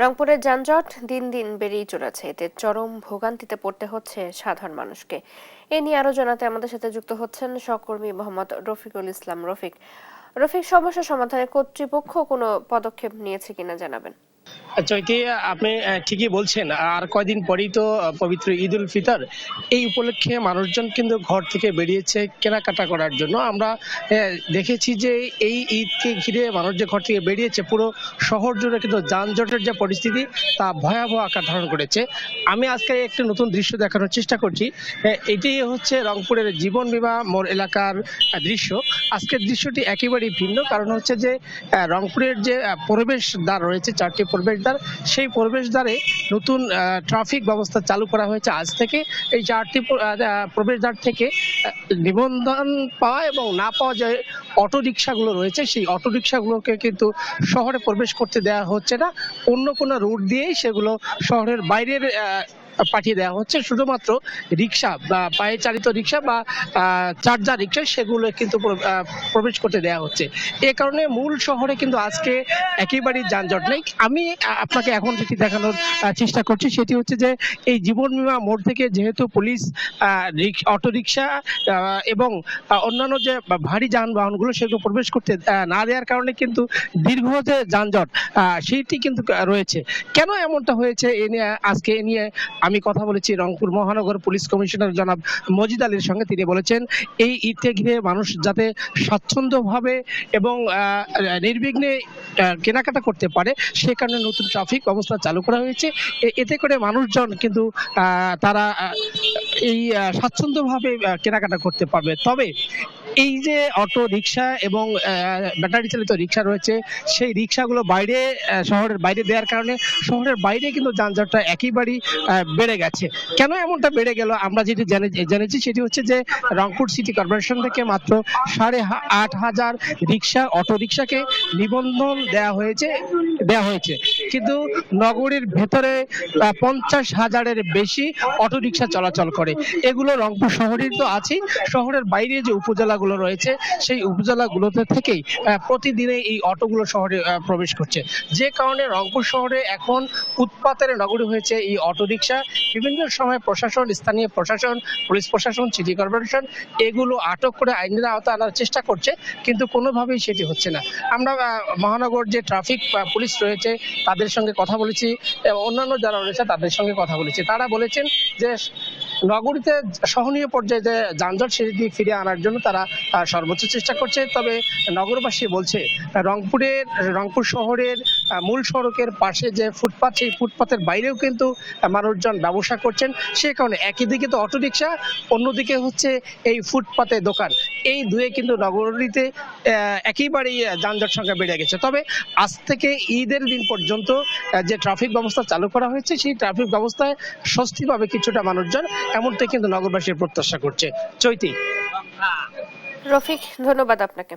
রংপুরের যানজট দিন দিন বেড়েই চলেছে, এতে চরম ভোগান্তিতে পড়তে হচ্ছে সাধারণ মানুষকে। এ নিয়ে আরো জানাতে আমাদের সাথে যুক্ত হচ্ছেন সহকর্মী মোহাম্মদ রফিকুল ইসলাম। রফিক, সমস্যা সমাধানে কর্তৃপক্ষ কোনো পদক্ষেপ নিয়েছে কিনা জানাবেন। চৈতি, আপনি ঠিকই বলছেন। আর কয়দিন পরেই তো পবিত্র ঈদ উল ফিতর। এই উপলক্ষে মানুষজন কিন্তু ঘর থেকে বেরিয়েছে কেনাকাটা করার জন্য। আমরা দেখেছি যে এই ঈদকে ঘিরে মানুষ যে ঘর থেকে বেরিয়েছে, পুরো শহর জুড়ে কিন্তু যানজটের যে পরিস্থিতি তা ভয়াবহ আকার ধারণ করেছে। আমি আজকে একটি নতুন দৃশ্য দেখানোর চেষ্টা করছি। এটি হচ্ছে রংপুরের জীবন বীমা মোড় এলাকার দৃশ্য। আজকের দৃশ্যটি একেবারেই ভিন্ন, কারণ হচ্ছে যে রংপুরের যে প্রবেশদ্বার রয়েছে, চারটি প্রবেশদ্বার, সেই প্রবেশদ্বারে নতুন ট্রাফিক ব্যবস্থা চালু করা হয়েছে আজ থেকে। এই চারটি প্রবেশদ্বার থেকে নিবন্ধন পাওয়া এবং না পাওয়া যে অটো রিক্সাগুলো রয়েছে, সেই অটো রিক্সাগুলোকে কিন্তু শহরে প্রবেশ করতে দেওয়া হচ্ছে না। অন্য কোনো রুট দিয়েই সেগুলো শহরের বাইরের পাঠিয়ে দেওয়া হচ্ছে। শুধুমাত্র রিক্সা বা পায়ে চালিত রিক্সা বা চার্জার রিক্সা সেগুলো কিন্তু প্রবেশ করতে দেওয়া হচ্ছে। এ কারণে মূল শহরে কিন্তু আজকে একেবারেই যানজট নেই। আমি আপনাকে এখন যেটি দেখানোর চেষ্টা করছি সেটি হচ্ছে যে এই জীবন বীমা মোড় থেকে যেহেতু পুলিশ অটো রিক্সা এবং অন্যান্য যে ভারী যানবাহনগুলো সেগুলো প্রবেশ করতে না দেওয়ার কারণে কিন্তু দীর্ঘ যে যানজট সেইটি কিন্তু রয়েছে। কেন এমনটা হয়েছে এ নিয়ে আমি কথা বলেছি রংপুর মহানগর পুলিশ কমিশনার জনাব মজিদ আলীর সঙ্গে। তিনি বলেছেন এই ঈদকে ঘিরে মানুষ যাতে স্বাচ্ছন্দ্যভাবে এবং নির্বিঘ্নে কেনাকাটা করতে পারে, সে কারণে নতুন ট্রাফিক ব্যবস্থা চালু করা হয়েছে। এতে করে মানুষজন কিন্তু তারা এই স্বাচ্ছন্দ্যভাবে কেনাকাটা করতে পারবে। তবে এই যে অটো রিক্সা এবং ব্যাটারি চালিত রিক্সা রয়েছে, সেই রিক্সাগুলো বাইরে শহরের বাইরে দেওয়ার কারণে শহরের বাইরে কিন্তু যানজটটা একেবারেই বেড়ে গেছে। কেন এমনটা বেড়ে গেল আমরা যেটি জেনেছি সেটি হচ্ছে যে রংপুর সিটি কর্পোরেশন থেকে মাত্র 8,500 রিক্সা অটো রিক্সাকে নিবন্ধন দেওয়া হয়েছে, কিন্তু নগরীর ভেতরে 50,000-এর বেশি অটো রিক্সা চলাচল করে। এগুলো রংপুর শহরের তো আছেই, শহরের বাইরে যে উপজেলাগুলো রয়েছে সেই উপজেলাগুলোতে থেকেই প্রতিদিনে এই অটোগুলো শহরে প্রবেশ করছে। যে কারণে রংপুর শহরে এখন উৎপাতের নগরী হয়েছে এই অটো রিক্সা। বিভিন্ন সময় প্রশাসন, স্থানীয় প্রশাসন, পুলিশ প্রশাসন, সিটি কর্পোরেশন এগুলো আটক করে আইনের আওতায় আনার চেষ্টা করছে, কিন্তু কোনোভাবেই সেটি হচ্ছে না। আমরা মহানগর যে ট্রাফিক পুলিশ রয়েছে তাদের সঙ্গে কথা বলেছি, অন্যান্য যারা রয়েছে তাদের সঙ্গে কথা বলেছি। তারা বলেছেন যে নগরীতে সহনীয় পর্যায়ে যে যানজট সেটি ফিরিয়ে আনার জন্য তারা সর্বোচ্চ চেষ্টা করছে। তবে নগরবাসী বলছে রংপুর শহরের মূল সড়কের পাশে যে ফুটপাথ, সেই ফুটপাথের বাইরেও কিন্তু মানুষজন ব্যবসা করছেন। সে কারণে একই দিকে তো অটো রিক্সা, অন্যদিকে হচ্ছে এই ফুটপাতে দোকান, এই দুয়ে কিন্তু নগরীতে একেবারেই যানজট সংখ্যা বেড়ে গেছে। তবে আজ থেকে ঈদের দিন পর্যন্ত যে ট্রাফিক ব্যবস্থা চালু করা হয়েছে সেই ট্রাফিক ব্যবস্থায় স্বস্তি পাবে কিছুটা মানুষজন, এমনটাই কিন্তু নগরবাসীর প্রত্যাশা করছে। চৈতি। রফিক, ধন্যবাদ আপনাকে।